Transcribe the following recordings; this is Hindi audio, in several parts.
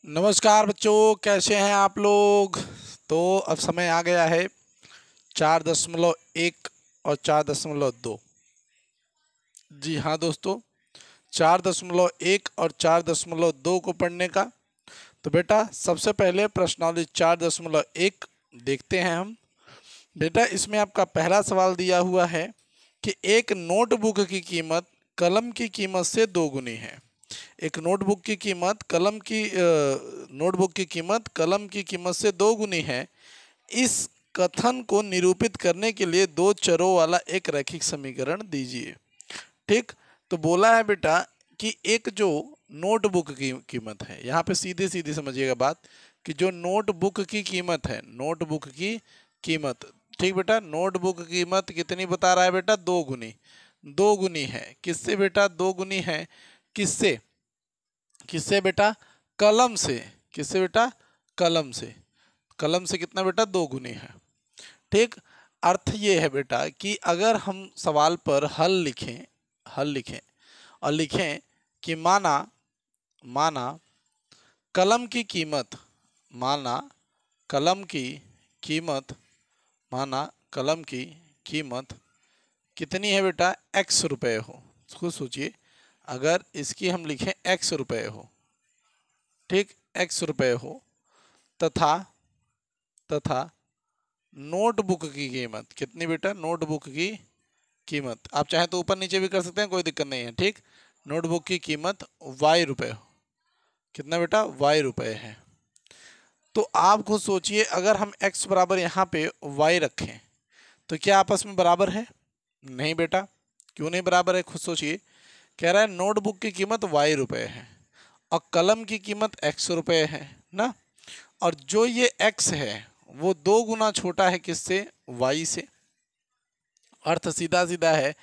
नमस्कार बच्चों, कैसे हैं आप लोग। तो अब समय आ गया है 4.1 और 4.2। जी हाँ दोस्तों, 4.1 और 4.2 को पढ़ने का। तो बेटा सबसे पहले प्रश्नावली 4.1 देखते हैं हम। बेटा इसमें आपका पहला सवाल दिया हुआ है कि एक नोटबुक की कीमत कलम की कीमत से दोगुनी है। एक नोटबुक की कीमत कलम की कीमत से दोगुनी है। इस कथन को निरूपित करने के लिए दो चरों वाला एक रैखिक समीकरण दीजिए। ठीक, तो बोला है बेटा कि एक जो नोटबुक की कीमत है, यहाँ पे सीधे सीधे समझिएगा बात कि जो नोटबुक की कीमत है, नोटबुक की कीमत, ठीक बेटा, नोटबुक की कीमत कितनी बता रहा है बेटा? दो गुनी। दो गुनी है किससे बेटा? दो गुनी है किससे? किससे बेटा? कलम से। किससे बेटा? कलम से। कलम से कितना बेटा? दो गुनी है। ठीक, अर्थ ये है बेटा कि अगर हम सवाल पर हल लिखें और लिखें कि माना माना कलम की कीमत माना कलम की कीमत माना कलम की कीमत कितनी है बेटा? एक्स रुपए हो। खुद सोचिए, अगर इसकी हम लिखें एक्स रुपए हो, ठीक, एक्स रुपए हो, तथा तथा नोटबुक की कीमत कितनी बेटा? नोटबुक की कीमत आप चाहे तो ऊपर नीचे भी कर सकते हैं, कोई दिक्कत नहीं है। ठीक, नोटबुक की कीमत वाई रुपए हो। कितना बेटा? वाई रुपए है। तो आप खुद सोचिए, अगर हम x बराबर यहाँ पे y रखें तो क्या आपस में बराबर है? नहीं बेटा। क्यों नहीं बराबर है? खुद सोचिए। कह रहा है नोटबुक की कीमत वाई रुपए है और कलम की कीमत x रुपए है ना। और जो ये x है वो दो गुना छोटा है किससे? y से। अर्थ सीधा सीधा है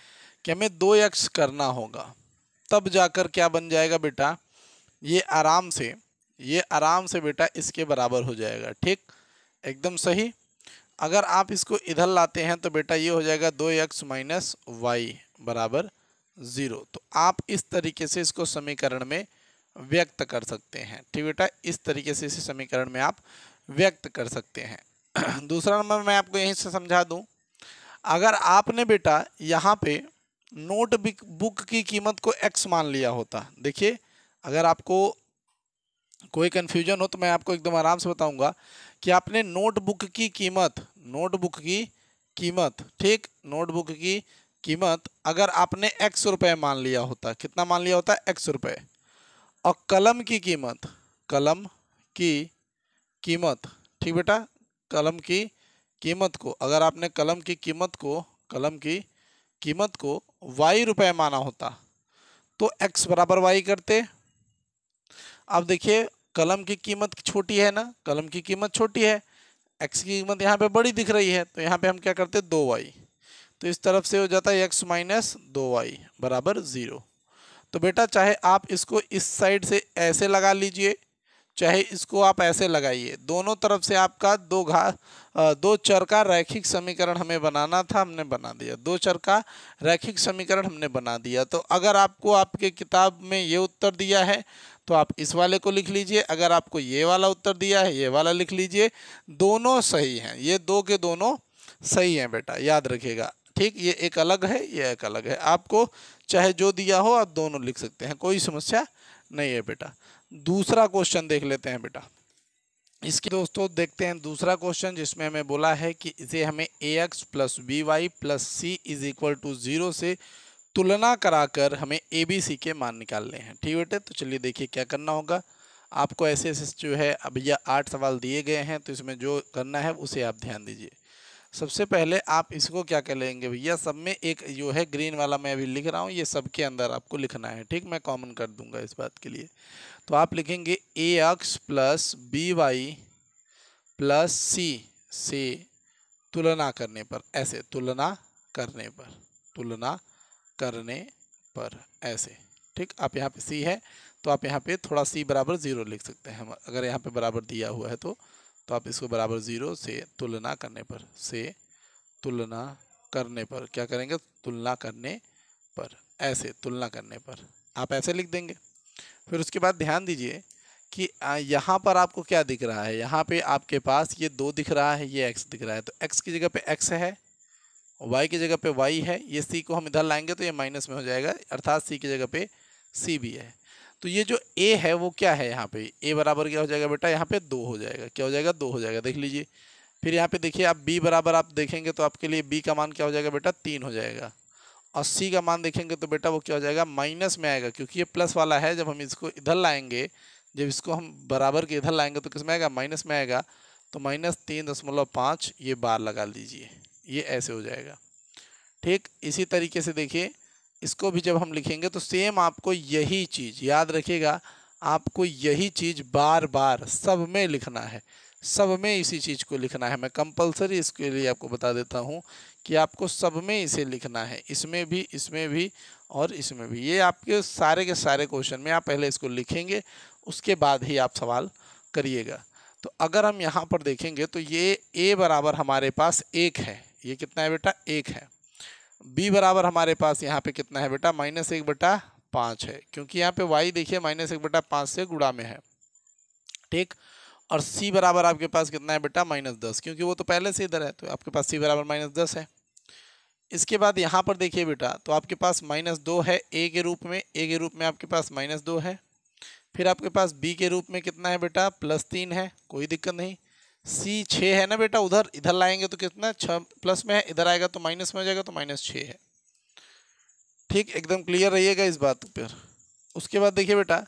कि हमें 2x करना होगा, तब जाकर क्या बन जाएगा बेटा? ये आराम से बेटा इसके बराबर हो जाएगा। ठीक, एकदम सही। अगर आप इसको इधर लाते हैं तो बेटा ये हो जाएगा 2x माइनस वाई बराबर 0। तो आप इस तरीके से इसको समीकरण में व्यक्त कर सकते हैं। ठीक बेटा, इस तरीके से इसे समीकरण में आप व्यक्त कर सकते हैं। दूसरा नंबर मैं आपको यहीं से समझा दूं। अगर आपने बेटा यहाँ पे नोट बुक की कीमत को x मान लिया होता, देखिए अगर आपको कोई कंफ्यूजन हो तो मैं आपको एकदम आराम से बताऊंगा कि आपने नोटबुक की कीमत, ठीक, नोटबुक की कीमत अगर आपने x रुपए मान लिया होता, कितना मान लिया होता? x रुपए। और कलम की कीमत, ठीक बेटा, कलम की कीमत को अगर आपने कलम की कीमत को y रुपए माना होता तो x बराबर y करते। अब देखिए कलम की कीमत छोटी है ना, कलम की कीमत छोटी है, x की कीमत यहाँ पे बड़ी दिख रही है, तो यहाँ पे हम क्या करते? 2y। तो इस तरफ से हो जाता है x माइनस 2y बराबर 0। तो बेटा चाहे आप इसको इस साइड से ऐसे लगा लीजिए, चाहे इसको आप ऐसे लगाइए, दोनों तरफ से आपका दो चर का रैखिक समीकरण हमें बनाना था, हमने बना दिया। दो चर का रैखिक समीकरण हमने बना दिया। तो अगर आपको आपके किताब में ये उत्तर दिया है तो आप इस वाले को लिख लीजिए, अगर आपको ये वाला उत्तर दिया है ये वाला लिख लीजिए। दोनों सही हैं, ये दो के दोनों सही हैं बेटा, याद रखिएगा। ठीक, ये एक अलग है, ये एक अलग है। आपको चाहे जो दिया हो आप दोनों लिख सकते हैं, कोई समस्या नहीं है बेटा। दूसरा क्वेश्चन देख लेते हैं बेटा। इसके दोस्तों देखते हैं दूसरा क्वेश्चन, जिसमें हमें बोला है कि इसे हमें ax plus B Y plus C is equal to 0 से तुलना कराकर हमें ए बी सी के मान निकालने हैं। ठीक बेटे, तो चलिए देखिए क्या करना होगा आपको। ऐसे ऐसे जो है अब यह 8 सवाल दिए गए हैं, तो इसमें जो करना है उसे आप ध्यान दीजिए। सबसे पहले आप इसको क्या कर लेंगे भैया, सब में एक जो है ग्रीन वाला मैं अभी लिख रहा हूँ, ये सबके अंदर आपको लिखना है। ठीक, मैं कॉमन कर दूंगा इस बात के लिए। तो आप लिखेंगे A X plus B Y plus C से तुलना करने पर, ऐसे तुलना करने पर ऐसे। ठीक, आप यहाँ पे सी है तो आप यहाँ पे थोड़ा सी बराबर 0 लिख सकते हैं। हम अगर यहाँ पे बराबर दिया हुआ है तो आप इसको बराबर 0 से तुलना करने पर क्या करेंगे? तुलना करने पर, ऐसे तुलना करने पर आप ऐसे लिख देंगे। फिर उसके बाद ध्यान दीजिए कि यहाँ पर आपको क्या दिख रहा है, यहाँ पे आपके पास ये 2 दिख रहा है, ये x दिख रहा है, तो x की जगह पे x है, y की जगह पे y है, ये c को हम इधर लाएंगे तो ये माइनस में हो जाएगा, अर्थात c की जगह पे c भी है। तो ये जो a है वो क्या है, यहाँ पे a बराबर क्या हो जाएगा बेटा, यहाँ पे 2 हो जाएगा, क्या हो जाएगा 2 हो जाएगा, देख लीजिए। फिर यहाँ पे देखिए आप b बराबर आप देखेंगे तो आपके लिए b का मान क्या हो जाएगा बेटा, 3 हो जाएगा, और c का मान देखेंगे तो बेटा वो क्या हो जाएगा, माइनस में आएगा, क्योंकि ये प्लस वाला है, जब हम इसको इधर लाएंगे, जब इसको हम बराबर के इधर लाएंगे तो किस में आएगा, माइनस में आएगा, तो -3.5 ये बार लगा लीजिए, ये ऐसे हो जाएगा। ठीक इसी तरीके से देखिए इसको भी जब हम लिखेंगे तो सेम आपको यही चीज़ याद रखिएगा, आपको यही चीज़ बार बार सब में लिखना है, सब में इसी चीज़ को लिखना है। मैं कंपलसरी इसके लिए आपको बता देता हूँ कि आपको सब में इसे लिखना है, इसमें भी और इसमें भी। ये आपके सारे के सारे क्वेश्चन में आप पहले इसको लिखेंगे, उसके बाद ही आप सवाल करिएगा। तो अगर हम यहाँ पर देखेंगे तो ये a बराबर हमारे पास 1 है, ये कितना है बेटा, 1 है। b बराबर हमारे पास यहाँ पे कितना है बेटा, -1/5 है, क्योंकि यहाँ पे y देखिए -1/5 से गुणा में है। ठीक, और c बराबर आपके पास कितना है बेटा, -10, क्योंकि वो तो पहले से इधर है, तो आपके पास c बराबर -10 है। इसके बाद यहाँ पर देखिए बेटा, तो आपके पास -2 है a के रूप में आपके पास -2 है। फिर आपके पास b के रूप में कितना है बेटा, +3 है, कोई दिक्कत नहीं। c 6 है ना बेटा, उधर इधर लाएंगे तो कितना 6 प्लस में है, इधर आएगा तो माइनस में हो जाएगा, तो -6 है। ठीक, एकदम क्लियर रहिएगा इस बात पर। उसके बाद देखिए बेटा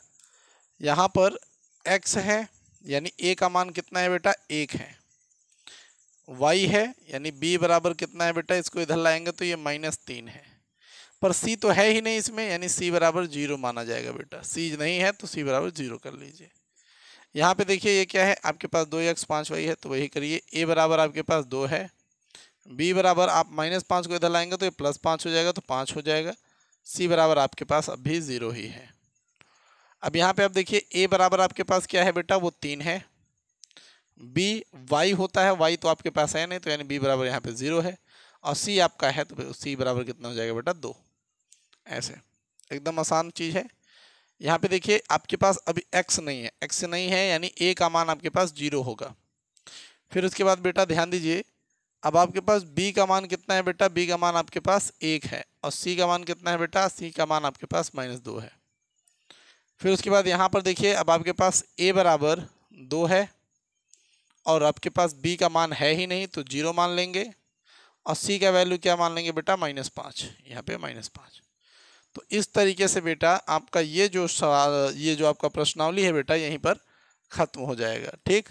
यहाँ पर x है, यानी a का मान कितना है बेटा, 1 है। y है, यानी b बराबर कितना है बेटा, इसको इधर लाएंगे तो ये -3 है, पर c तो है ही नहीं इसमें, यानी c बराबर 0 माना जाएगा बेटा, c नहीं है तो c बराबर 0 कर लीजिए। यहाँ पे देखिए ये क्या है, आपके पास 2x 5y है, तो वही करिए। a बराबर आपके पास 2 है, b बराबर आप -5 को इधर लाएंगे तो ये +5 हो जाएगा, तो 5 हो जाएगा। c बराबर आपके पास अभी 0 ही है। अब यहाँ पे आप देखिए a बराबर आपके पास क्या है बेटा, वो 3 है। b y होता है, y तो आपके पास है नहीं, तो यानी b बराबर यहाँ पे 0 है, और c आपका है, तो c बराबर कितना हो जाएगा बेटा, 2। ऐसे एकदम आसान चीज़ है। यहाँ पे देखिए आपके पास अभी x नहीं है, यानी a का मान आपके पास 0 होगा। फिर उसके बाद बेटा ध्यान दीजिए, अब आपके पास b का मान कितना है बेटा, b का मान आपके पास 1 है, और c का मान कितना है बेटा, c का मान आपके पास -2 है। फिर उसके बाद यहाँ पर देखिए, अब आपके पास a बराबर 2 है, और आपके पास b का मान है ही नहीं, तो 0 मान लेंगे, और c का वैल्यू क्या मान लेंगे बेटा, -5, यहाँ पे -5। तो इस तरीके से बेटा आपका ये जो सवाल, ये जो आपका प्रश्नावली है बेटा, यहीं पर ख़त्म हो जाएगा। ठीक,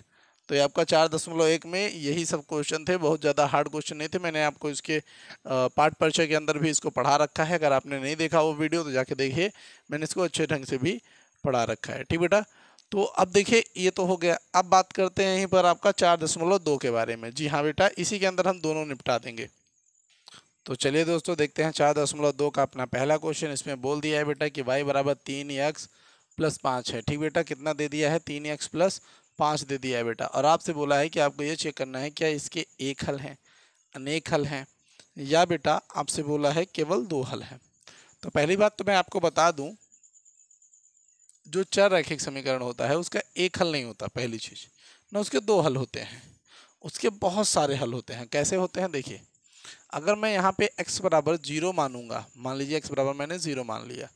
तो ये आपका 4.1 में यही सब क्वेश्चन थे, बहुत ज़्यादा हार्ड क्वेश्चन नहीं थे। मैंने आपको इसके पाठ परिचय के अंदर भी इसको पढ़ा रखा है, अगर आपने नहीं देखा वो वीडियो तो जाके देखिए, मैंने इसको अच्छे ढंग से भी पढ़ा रखा है। ठीक बेटा, तो अब देखिए ये तो हो गया। अब बात करते हैं यहीं पर आपका 4.2 के बारे में। जी हाँ बेटा, इसी के अंदर हम दोनों निपटा देंगे। तो चलिए दोस्तों देखते हैं 4.2 का अपना पहला क्वेश्चन। इसमें बोल दिया है बेटा कि y बराबर 3x + 5 है। ठीक बेटा, कितना दे दिया है, 3x + 5 दे दिया है बेटा, और आपसे बोला है कि आपको ये चेक करना है क्या इसके एक हल हैं, अनेक हल हैं, या बेटा आपसे बोला है केवल 2 हल हैं। तो पहली बात तो मैं आपको बता दूं, जो चर रैखिक समीकरण होता है उसका एक हल नहीं होता, पहली चीज ना, उसके 2 हल होते हैं, उसके बहुत सारे हल होते हैं। कैसे होते हैं देखिए, अगर मैं यहाँ पे x बराबर 0 मानूंगा, मान लीजिए x बराबर मैंने 0 मान लिया,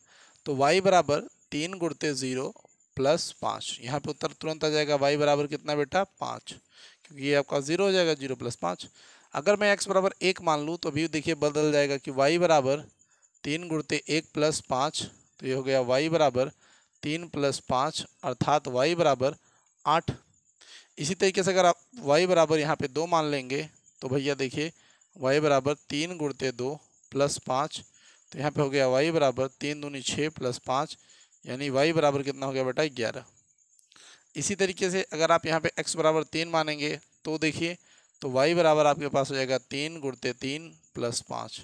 तो y बराबर 3 × 0 + 5, यहाँ पे उत्तर तुरंत आ जाएगा, y बराबर कितना बेटा, 5, क्योंकि ये आपका 0 हो जाएगा, 0 + 5। अगर मैं x बराबर 1 मान लूँ तो अभी देखिए बदल जाएगा कि y बराबर 3 × 1 + 5, तो ये हो गया y बराबर 3 + 5, अर्थात y बराबर 8। इसी तरीके से अगर आप y बराबर यहाँ पे 2 मान लेंगे तो भैया देखिए y बराबर 3 × 2 + 5, तो यहाँ पे हो गया y बराबर 3 दूनी 6 + 5, यानी y बराबर कितना हो गया बेटा, 11। इसी तरीके से अगर आप यहाँ पे x बराबर 3 मानेंगे तो देखिए, तो y बराबर आपके पास हो जाएगा 3 × 3 + 5,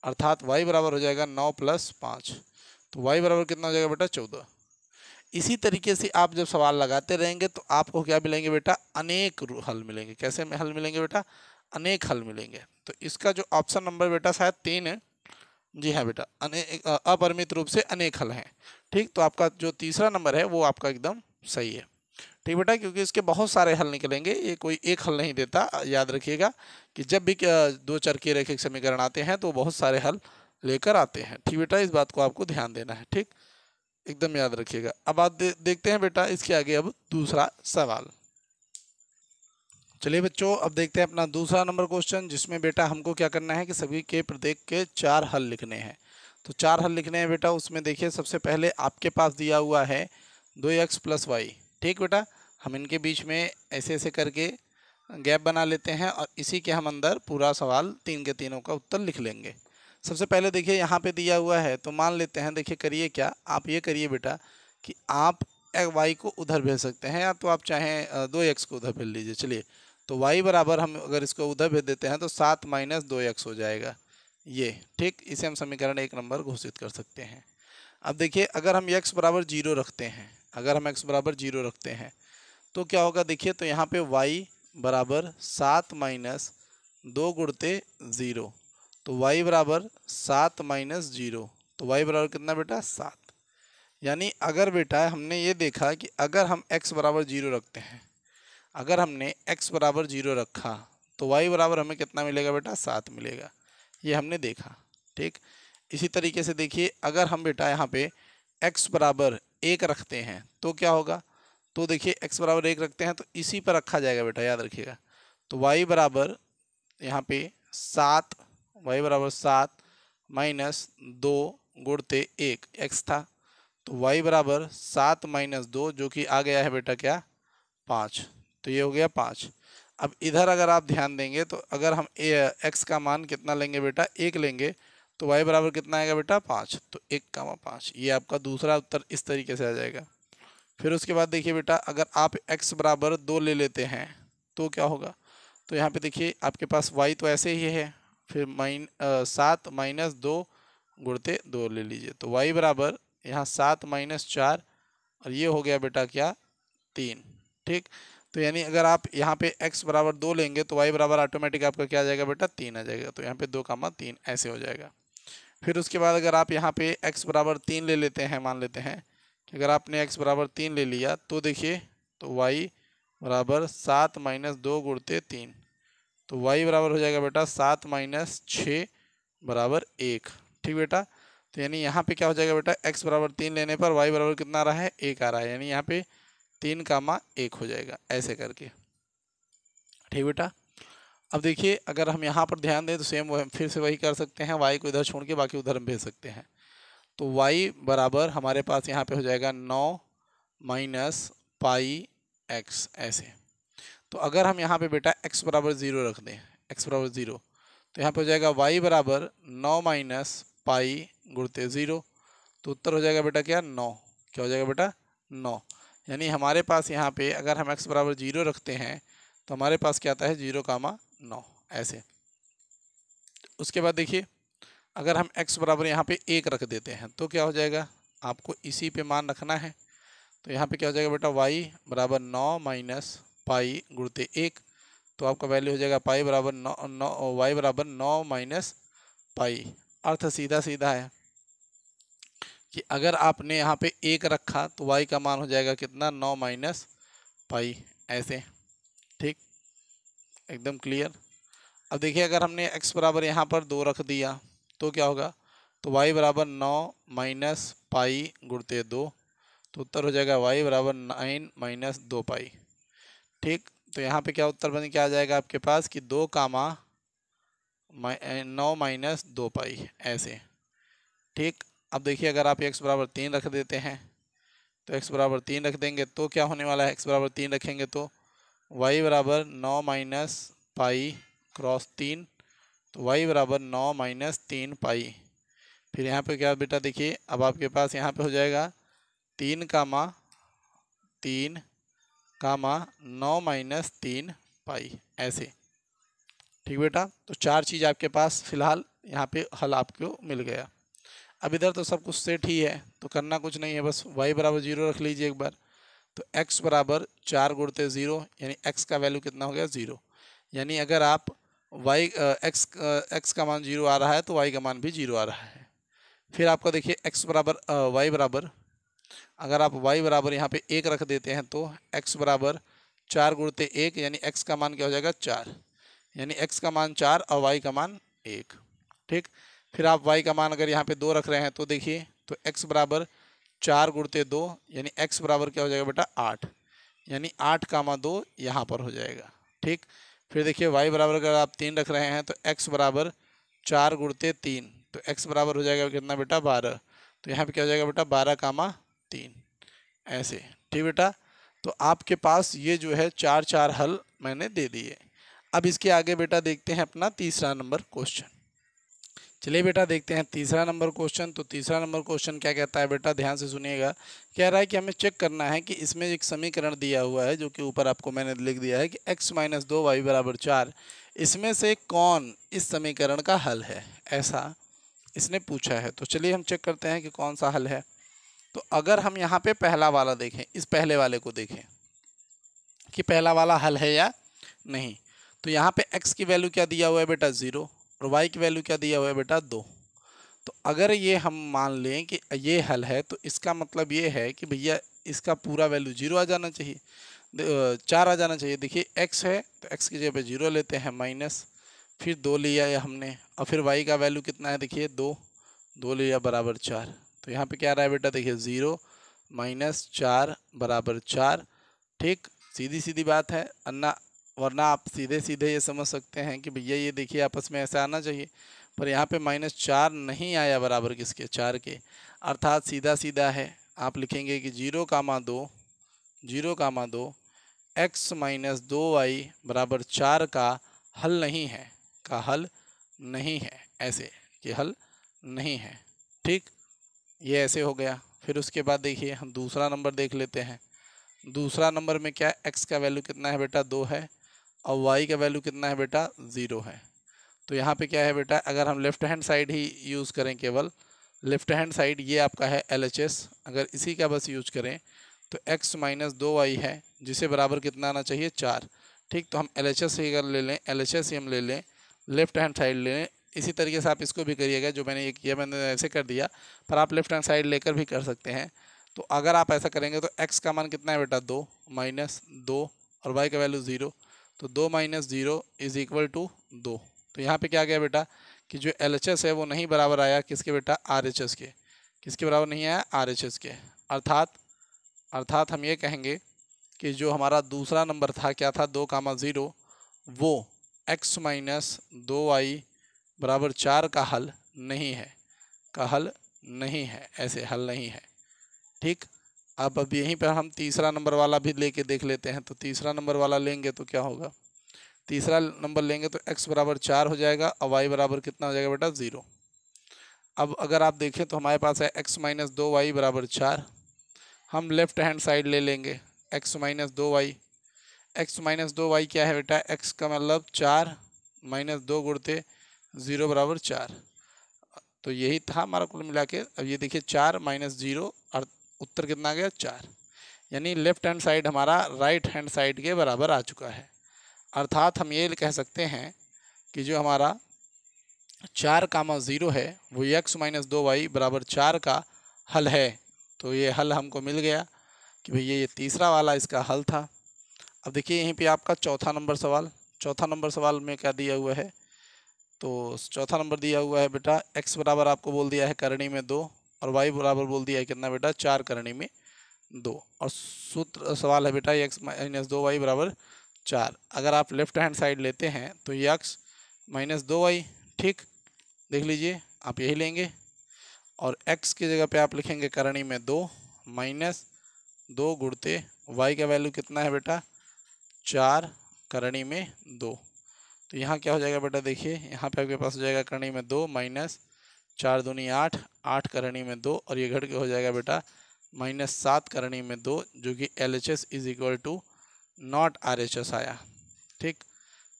अर्थात y बराबर हो जाएगा 9 + 5, तो y बराबर कितना हो जाएगा बेटा, 14। इसी तरीके से आप जब सवाल लगाते रहेंगे तो आपको क्या मिलेंगे बेटा, अनेक हल मिलेंगे। कैसे में हल मिलेंगे बेटा, अनेक हल मिलेंगे। तो इसका जो ऑप्शन नंबर बेटा शायद 3 है। जी हाँ बेटा, अनेक अपरिमित रूप से अनेक हल हैं। ठीक, तो आपका जो तीसरा नंबर है वो आपका एकदम सही है। ठीक बेटा, क्योंकि इसके बहुत सारे हल निकलेंगे, ये कोई एक हल नहीं देता। याद रखिएगा कि जब भी दो चर के रैखिक समीकरण आते हैं तो बहुत सारे हल लेकर आते हैं। ठीक बेटा, इस बात को आपको ध्यान देना है। ठीक, एकदम याद रखिएगा। अब आप देखते हैं बेटा इसके आगे अब दूसरा सवाल। चलिए बच्चों, अब देखते हैं अपना दूसरा नंबर क्वेश्चन, जिसमें बेटा हमको क्या करना है कि सभी के प्रत्येक के 4 हल लिखने हैं। तो 4 हल लिखने हैं बेटा। उसमें देखिए सबसे पहले आपके पास दिया हुआ है 2x + y। ठीक बेटा, हम इनके बीच में ऐसे ऐसे करके गैप बना लेते हैं और इसी के हम अंदर पूरा सवाल 3 के तीनों का उत्तर लिख लेंगे। सबसे पहले देखिए यहाँ पे दिया हुआ है, तो मान लेते हैं, देखिए करिए क्या, आप ये करिए बेटा कि आप y को उधर भेज सकते हैं, या तो आप चाहें 2x को उधर भेज लीजिए। चलिए, तो y बराबर हम अगर इसको उधर भेज देते हैं तो 7 - 2x हो जाएगा ये। ठीक, इसे हम समीकरण 1 नंबर घोषित कर सकते हैं। अब देखिए अगर हम x बराबर 0 रखते हैं, अगर हम x बराबर 0 रखते हैं तो क्या होगा। देखिए तो यहाँ पे y बराबर 7 - 2 गुणते 0, तो y बराबर 7 - 0, तो y बराबर कितना बेटा 7। यानी अगर बेटा हमने ये देखा कि अगर हम x बराबर 0 रखते हैं, अगर हमने x बराबर 0 रखा तो y बराबर हमें कितना मिलेगा बेटा 7 मिलेगा। ये हमने देखा। ठीक, इसी तरीके से देखिए अगर हम बेटा यहाँ पे x बराबर 1 रखते हैं तो क्या होगा। तो देखिए x बराबर 1 रखते हैं तो इसी पर रखा जाएगा बेटा, याद रखिएगा। तो y बराबर यहाँ पे 7, y बराबर 7 - 2 गुणते 1 x था, तो y बराबर 7 - 2 जो कि आ गया है बेटा क्या 5, तो ये हो गया 5। अब इधर अगर आप ध्यान देंगे तो अगर हम x का मान कितना लेंगे बेटा 1 लेंगे तो y बराबर कितना आएगा बेटा 5, तो 1, 5, ये आपका दूसरा उत्तर इस तरीके से आ जाएगा। फिर उसके बाद देखिए बेटा अगर आप x बराबर 2 ले लेते हैं तो क्या होगा। तो यहाँ पे देखिए आपके पास y तो ऐसे ही है, फिर 7 - 2 गुणते 2 ले लीजिए, तो y बराबर यहाँ 7 - 4 और ये हो गया बेटा क्या 3। ठीक, तो यानी अगर आप यहाँ पे x बराबर 2 लेंगे तो y बराबर ऑटोमेटिक आपका क्या आ जाएगा बेटा 3 आ जाएगा, तो यहाँ पे 2, 3 ऐसे हो जाएगा। फिर उसके बाद अगर आप यहाँ पे x बराबर 3 ले लेते हैं, मान लेते हैं कि अगर आपने x बराबर 3 ले लिया तो देखिए तो y बराबर 7 - 2 गुणते 3, तो y बराबर हो जाएगा बेटा 7 - 6 बराबर 1। ठीक बेटा, तो यानी यहाँ पे क्या हो जाएगा बेटा x बराबर 3 लेने पर y बराबर कितना आ रहा है 1 आ रहा है, यानी यहाँ पे 3, 1 हो जाएगा ऐसे करके। ठीक बेटा, अब देखिए अगर हम यहाँ पर ध्यान दें तो सेम फिर से वही कर सकते हैं, y को इधर छोड़ के बाकी उधर हम भेज सकते हैं। तो y बराबर हमारे पास यहाँ पे हो जाएगा 9 - πx ऐसे। तो अगर हम यहाँ पे बेटा x बराबर 0 रख दें, x बराबर 0, तो यहाँ पे हो जाएगा y बराबर 9 - π गुणते 0, तो उत्तर हो जाएगा बेटा क्या 9। क्या हो जाएगा बेटा 9। यानी हमारे पास यहाँ पे अगर हम x बराबर 0 रखते हैं तो हमारे पास क्या आता है 0, 9 ऐसे। उसके बाद देखिए अगर हम x बराबर यहाँ पे 1 रख देते हैं तो क्या हो जाएगा, आपको इसी पे मान रखना है। तो यहाँ पे क्या हो जाएगा बेटा y बराबर 9 - π गुणते 1, तो आपका वैल्यू हो जाएगा पाई बराबर 9 y बराबर 9 - π। अर्थ सीधा सीधा है कि अगर आपने यहाँ पे 1 रखा तो y का मान हो जाएगा कितना 9 - π ऐसे। ठीक, एकदम क्लियर। अब देखिए अगर हमने x बराबर यहाँ पर 2 रख दिया तो क्या होगा, तो y बराबर 9 - π गुणते 2, तो उत्तर हो जाएगा y बराबर 9 - 2 π। ठीक, तो यहाँ पे क्या उत्तर बन के आ जाएगा आपके पास कि 2, 9 - 2 π ऐसे। ठीक, अब देखिए अगर आप x बराबर 3 रख देते हैं तो x बराबर 3 रख देंगे तो क्या होने वाला है, x बराबर 3 रखेंगे तो y बराबर 9 - π क्रॉस 3, तो y बराबर 9 - 3 π। फिर यहाँ पे क्या बेटा देखिए अब आपके पास यहाँ पे हो जाएगा 3, 9 - 3 π ऐसे। ठीक बेटा, तो 4 चीज़ आपके पास फिलहाल यहाँ पे हल आपको मिल गया। अब इधर तो सब कुछ सेट ही है, तो करना कुछ नहीं है, बस y बराबर 0 रख लीजिए एक बार। तो x बराबर 4 गुणते 0, यानी x का वैल्यू कितना हो गया 0। यानी अगर आप x का मान 0 आ रहा है तो y का मान भी 0 आ रहा है। फिर आपका देखिए y बराबर अगर आप y बराबर यहाँ पे 1 रख देते हैं तो x बराबर 4 गुणते 1 यानी x का मान क्या हो जाएगा 4, यानी x का मान 4 और y का मान 1। ठीक, फिर आप y का मान अगर यहाँ पे 2 रख रहे हैं तो देखिए तो x बराबर 4 गुणते 2 यानी x बराबर क्या हो जाएगा बेटा 8, यानी 8, 2 यहाँ पर हो जाएगा। ठीक, फिर देखिए y बराबर अगर आप 3 रख रहे हैं तो x बराबर 4 गुणते 3 तो x बराबर हो जाएगा कितना बेटा 12, तो यहाँ पे क्या हो जाएगा बेटा 12, 3 ऐसे। ठीक बेटा, तो आपके पास ये जो है 4 हल मैंने दे दिए। अब इसके आगे बेटा देखते हैं अपना तीसरा नंबर क्वेश्चन। चलिए बेटा देखते हैं तीसरा नंबर क्वेश्चन। तो तीसरा नंबर क्वेश्चन क्या कहता है बेटा, ध्यान से सुनिएगा। कह रहा है कि हमें चेक करना है कि इसमें एक समीकरण दिया हुआ है जो कि ऊपर आपको मैंने लिख दिया है कि x माइनस 2y बराबर 4, इसमें से कौन इस समीकरण का हल है, ऐसा इसने पूछा है। तो चलिए हम चेक करते हैं कि कौन सा हल है। तो अगर हम यहाँ पे पहला वाला देखें, इस पहले वाले को देखें कि पहला वाला हल है या नहीं, तो यहाँ पे x की वैल्यू क्या दिया हुआ है बेटा 0 और y की वैल्यू क्या दिया हुआ है बेटा 2। तो अगर ये हम मान लें कि ये हल है तो इसका मतलब ये है कि भैया इसका पूरा वैल्यू 0 आ जाना चाहिए, 4 आ जाना चाहिए। देखिए x है तो x की जगह पे 0 लेते हैं माइनस, फिर 2 लिया है हमने और फिर y का वैल्यू कितना है देखिए 2 लिया बराबर 4। तो यहाँ पे क्या आ रहा है बेटा देखिए 0 माइनस 4 बराबर 4। ठीक, सीधी सीधी बात है, अन्ना वरना आप सीधे सीधे ये समझ सकते हैं कि भैया ये देखिए आपस में ऐसा आना चाहिए, पर यहाँ पे -4 नहीं आया बराबर किसके 4 के, अर्थात सीधा सीधा है। आप लिखेंगे कि 0, 2 x माइनस 2y बराबर 4 का हल नहीं है, का हल नहीं है, ऐसे कि हल नहीं है। ठीक, ये ऐसे हो गया। फिर उसके बाद देखिए हम दूसरा नंबर देख लेते हैं। दूसरा नंबर में क्या x का वैल्यू कितना है बेटा 2 है और y का वैल्यू कितना है बेटा 0 है। तो यहाँ पे क्या है बेटा, अगर हम लेफ्ट हैंड साइड ही यूज़ करें, केवल लेफ्ट हैंड साइड ये आपका है LHS, अगर इसी का बस यूज करें तो x माइनस 2y है जिसे बराबर कितना आना चाहिए 4। ठीक, तो हम LHS ही अगर ले लें, LHS ही हम ले लें, लेफ्ट हैंड साइड ले लें। इसी तरीके से आप इसको भी करिएगा, जो मैंने ये किया मैंने ऐसे कर दिया, पर आप लेफ्ट हैंड साइड लेकर भी कर सकते हैं। तो अगर आप ऐसा करेंगे तो x का मान कितना है बेटा 2 माइनस 2 और y का वैल्यू 0, तो 2 माइनस 0 इज इक्वल टू 2। तो यहाँ पे क्या गया बेटा कि जो LHS है वो नहीं बराबर आया किसके बेटा RHS के, किसके बराबर नहीं आया RHS के। अर्थात हम ये कहेंगे कि जो हमारा दूसरा नंबर था क्या था 2, 0, वो x माइनस 2y बराबर 4 का हल नहीं है, का हल नहीं है, ऐसे हल नहीं है। ठीक, अब यहीं पर हम तीसरा नंबर वाला भी लेके देख लेते हैं। तो तीसरा नंबर वाला लेंगे तो क्या होगा, तीसरा नंबर लेंगे तो x बराबर 4 हो जाएगा और y बराबर कितना हो जाएगा बेटा 0। अब अगर आप देखें तो हमारे पास है x माइनस 2y बराबर 4, हम लेफ्ट हैंड साइड ले लेंगे x minus 2y। x minus 2y क्या है बेटा, x का मतलब 4 माइनस 2 गुणते 0 बराबर 4। तो यही था हमारा कुल मिला के। अब ये देखिए 4 माइनस 0 और उत्तर कितना आ गया 4, यानी लेफ्ट हैंड साइड हमारा राइट हैंड साइड के बराबर आ चुका है। अर्थात हम ये कह सकते हैं कि जो हमारा 4, 0 है वो x माइनस 2y बराबर 4 का हल है। तो ये हल हमको मिल गया कि भैया ये तीसरा वाला इसका हल था। अब देखिए यहीं पे आपका चौथा नंबर सवाल में क्या दिया हुआ है। तो चौथा नंबर दिया हुआ है बेटा x बराबर आपको बोल दिया है करणी में 2 और y बराबर बोल दिया है कितना बेटा 4 करणी में 2, और सूत्र सवाल है बेटा x माइनस 2y बराबर 4। अगर आप लेफ्ट हैंड साइड लेते हैं तो ये x माइनस 2y, ठीक, देख लीजिए आप यही लेंगे और x की जगह पे आप लिखेंगे करणी में 2 माइनस 2 गुणते y का वैल्यू कितना है बेटा 4 करणी में 2। तो यहाँ क्या हो जाएगा बेटा, देखिए यहाँ पे आपके पास हो जाएगा करणी में 2 माइनस 4 दूनी 8, 8 करणी में 2 और ये घट के हो जाएगा बेटा -7 करणी में 2, जो कि LHS is equal to not RHS आया। ठीक,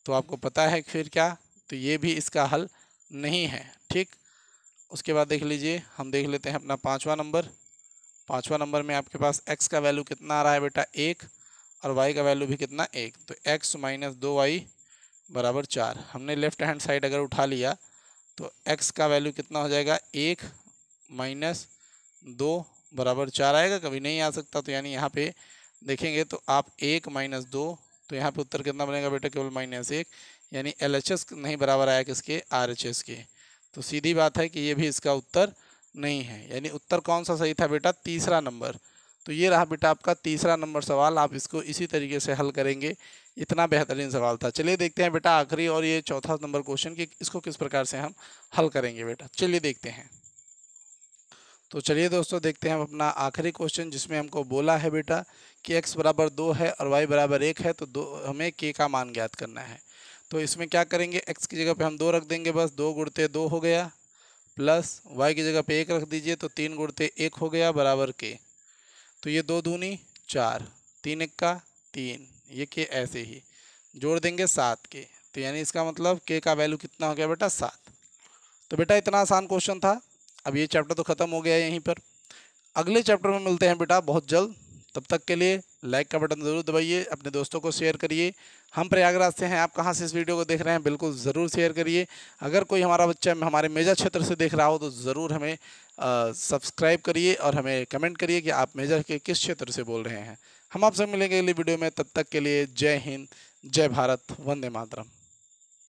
तो आपको पता है फिर क्या, तो ये भी इसका हल नहीं है। ठीक, उसके बाद देख लीजिए हम देख लेते हैं अपना पाँचवा नंबर में आपके पास x का वैल्यू कितना आ रहा है बेटा 1 और y का वैल्यू भी कितना 1। तो x माइनस 2y बराबर 4। हमने लेफ्ट हैंड साइड अगर उठा लिया तो x का वैल्यू कितना हो जाएगा 1 माइनस 2 बराबर 4 आएगा, कभी नहीं आ सकता। तो यानी यहाँ पे देखेंगे तो आप 1 माइनस 2, तो यहाँ पे उत्तर कितना बनेगा बेटा, केवल -1, यानी LHS नहीं बराबर आया किसके, RHS के। तो सीधी बात है कि ये भी इसका उत्तर नहीं है, यानी उत्तर कौन सा सही था बेटा, तीसरा नंबर। तो ये रहा बेटा आपका तीसरा नंबर सवाल, आप इसको इसी तरीके से हल करेंगे, इतना बेहतरीन सवाल था। चलिए देखते हैं बेटा आखिरी और ये चौथा नंबर क्वेश्चन कि इसको किस प्रकार से हम हल करेंगे बेटा, चलिए देखते हैं। तो चलिए दोस्तों देखते हैं हम अपना आखिरी क्वेश्चन, जिसमें हमको बोला है बेटा कि x बराबर 2 है और y बराबर 1 है, तो हमें k का मान ज्ञात करना है। तो इसमें क्या करेंगे, x की जगह पे हम 2 रख देंगे, बस 2 गुणते 2 हो गया, प्लस y की जगह पे 1 रख दीजिए, तो 3 गुणते 1 हो गया, बराबर k। तो ये 2 दूनी 4, 3 एक्का 3, ये k ऐसे ही जोड़ देंगे 7 के, तो यानी इसका मतलब k का वैल्यू कितना हो गया बेटा, 7। तो बेटा इतना आसान क्वेश्चन था। अब ये चैप्टर तो ख़त्म हो गया है यहीं पर, अगले चैप्टर में मिलते हैं बेटा बहुत जल्द। तब तक के लिए लाइक का बटन ज़रूर दबाइए, अपने दोस्तों को शेयर करिए। हम प्रयागराज से हैं, आप कहाँ से इस वीडियो को देख रहे हैं बिल्कुल ज़रूर शेयर करिए। अगर कोई हमारा बच्चा हमारे मेजा क्षेत्र से देख रहा हो तो ज़रूर हमें सब्सक्राइब करिए और हमें कमेंट करिए कि आप मेजा के किस क्षेत्र से बोल रहे हैं। हम आपसे मिलेंगे अगली वीडियो में, तब तक के लिए जय हिंद, जय भारत, वंदे मातरम।